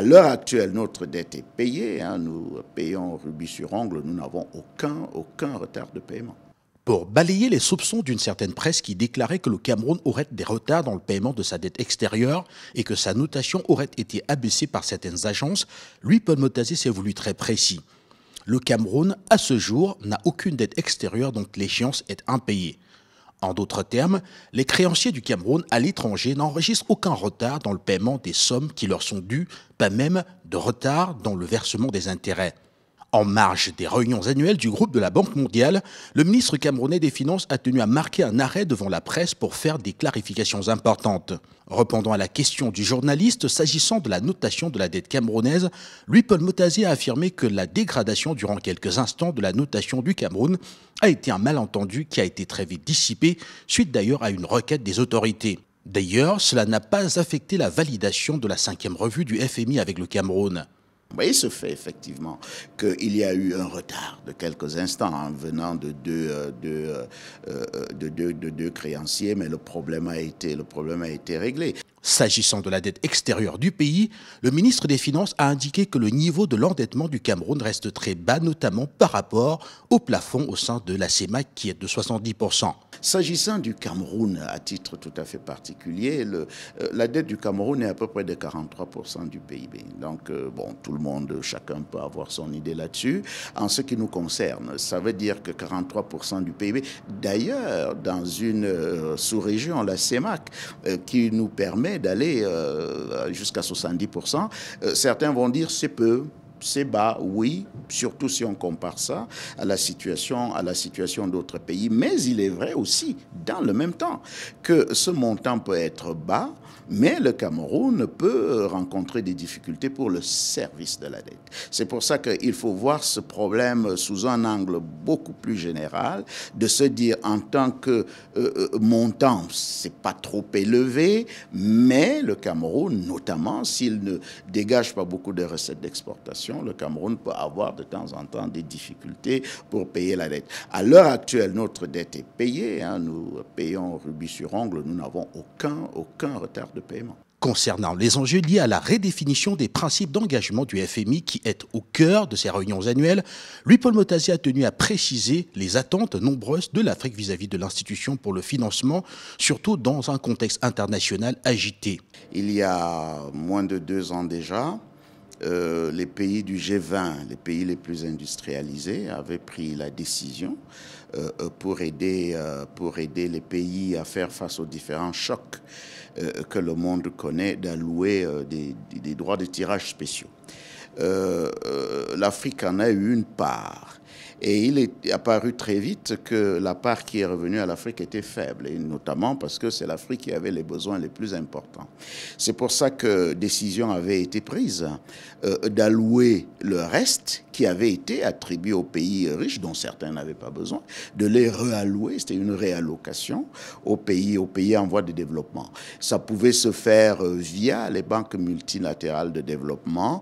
À l'heure actuelle, notre dette est payée. Nous payons rubis sur ongle. Nous n'avons aucun retard de paiement. Pour balayer les soupçons d'une certaine presse qui déclarait que le Cameroun aurait des retards dans le paiement de sa dette extérieure et que sa notation aurait été abaissée par certaines agences, lui, Paul Motazé, s'est voulu très précis. Le Cameroun, à ce jour, n'a aucune dette extérieure dont l'échéance est impayée. En d'autres termes, les créanciers du Cameroun à l'étranger n'enregistrent aucun retard dans le paiement des sommes qui leur sont dues, pas même de retard dans le versement des intérêts. En marge des réunions annuelles du groupe de la Banque mondiale, le ministre camerounais des Finances a tenu à marquer un arrêt devant la presse pour faire des clarifications importantes. Répondant à la question du journaliste s'agissant de la notation de la dette camerounaise, lui, Paul Motazé, a affirmé que la dégradation durant quelques instants de la notation du Cameroun a été un malentendu qui a été très vite dissipé, suite d'ailleurs à une requête des autorités. D'ailleurs, cela n'a pas affecté la validation de la 5e revue du FMI avec le Cameroun. Il se fait effectivement qu'il y a eu un retard de quelques instants en venant de deux créanciers, mais le problème a été réglé. S'agissant de la dette extérieure du pays, le ministre des Finances a indiqué que le niveau de l'endettement du Cameroun reste très bas, notamment par rapport au plafond au sein de la CEMAC qui est de 70%. S'agissant du Cameroun, à titre tout à fait particulier, la dette du Cameroun est à peu près de 43% du PIB. Donc, tout le monde, chacun peut avoir son idée là-dessus. En ce qui nous concerne, ça veut dire que 43% du PIB, d'ailleurs, dans une sous-région, la CEMAC, qui nous permet d'aller jusqu'à 70%, certains vont dire c'est peu. C'est bas, oui, surtout si on compare ça à la situation d'autres pays. Mais il est vrai aussi, dans le même temps, que ce montant peut être bas, mais le Cameroun peut rencontrer des difficultés pour le service de la dette. C'est pour ça qu'il faut voir ce problème sous un angle beaucoup plus général, de se dire en tant que montant, c'est pas trop élevé, mais le Cameroun, notamment s'il ne dégage pas beaucoup de recettes d'exportation, le Cameroun peut avoir de temps en temps des difficultés pour payer la dette. À l'heure actuelle, notre dette est payée. Nous payons rubis sur ongle. Nous n'avons aucun retard de paiement. Concernant les enjeux liés à la redéfinition des principes d'engagement du FMI qui est au cœur de ces réunions annuelles, lui, Paul Motazé, a tenu à préciser les attentes nombreuses de l'Afrique vis-à-vis de l'institution pour le financement, surtout dans un contexte international agité. Il y a moins de 2 ans déjà, les pays du G20, les pays les plus industrialisés, avaient pris la décision pour aider les pays à faire face aux différents chocs que le monde connaît, d'allouer des droits de tirage spéciaux. L'Afrique en a eu une part. Et il est apparu très vite que la part qui est revenue à l'Afrique était faible, et notamment parce que c'est l'Afrique qui avait les besoins les plus importants. C'est pour ça que décision avait été prise d'allouer le reste qui avait été attribué aux pays riches, dont certains n'avaient pas besoin, de les réallouer. C'était une réallocation aux pays en voie de développement. Ça pouvait se faire via les banques multilatérales de développement.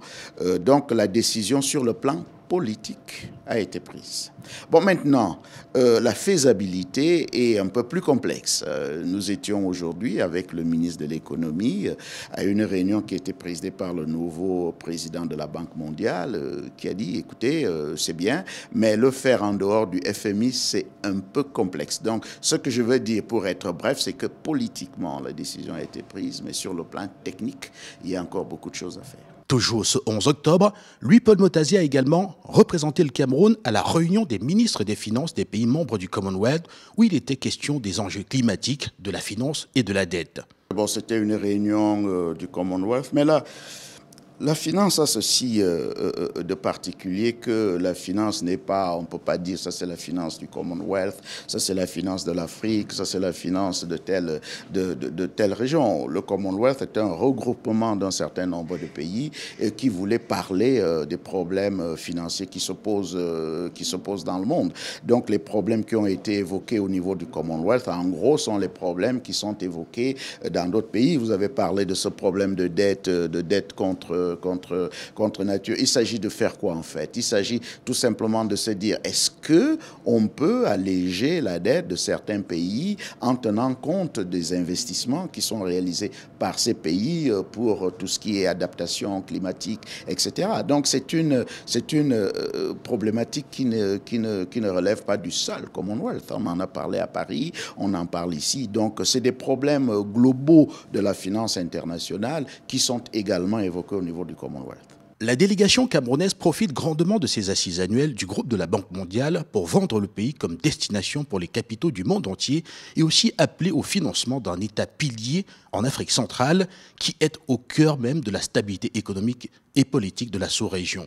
Donc la décision sur le plan politique a été prise. Maintenant, la faisabilité est un peu plus complexe. Nous étions aujourd'hui avec le ministre de l'économie à une réunion qui a été présidée par le nouveau président de la Banque mondiale qui a dit, écoutez, c'est bien, mais le faire en dehors du FMI, c'est un peu complexe. Donc, ce que je veux dire pour être bref, c'est que politiquement, la décision a été prise, mais sur le plan technique, il y a encore beaucoup de choses à faire. Toujours ce 11 octobre, lui, Paul Motazé, a également représenté le Cameroun à la réunion des ministres des Finances des pays membres du Commonwealth, où il était question des enjeux climatiques, de la finance et de la dette. C'était une réunion du Commonwealth, mais là, la finance a ceci de particulier que la finance n'est pas, on ne peut pas dire ça c'est la finance du Commonwealth, ça c'est la finance de l'Afrique, ça c'est la finance de telle région. Le Commonwealth est un regroupement d'un certain nombre de pays qui voulait parler des problèmes financiers qui se posent dans le monde. Donc les problèmes qui ont été évoqués au niveau du Commonwealth, en gros, sont les problèmes qui sont évoqués dans d'autres pays. Vous avez parlé de ce problème de dette contre nature. Il s'agit de faire quoi en fait? Il s'agit tout simplement de se dire, est-ce qu'on peut alléger la dette de certains pays en tenant compte des investissements qui sont réalisés par ces pays pour tout ce qui est adaptation climatique, etc. Donc c'est une problématique qui ne relève pas du seul Commonwealth. On en a parlé à Paris, on en parle ici. Donc c'est des problèmes globaux de la finance internationale qui sont également évoqués au niveau du Commonwealth. La délégation camerounaise profite grandement de ces assises annuelles du groupe de la Banque mondiale pour vendre le pays comme destination pour les capitaux du monde entier et aussi appeler au financement d'un État pilier en Afrique centrale qui est au cœur même de la stabilité économique et politique de la sous-région.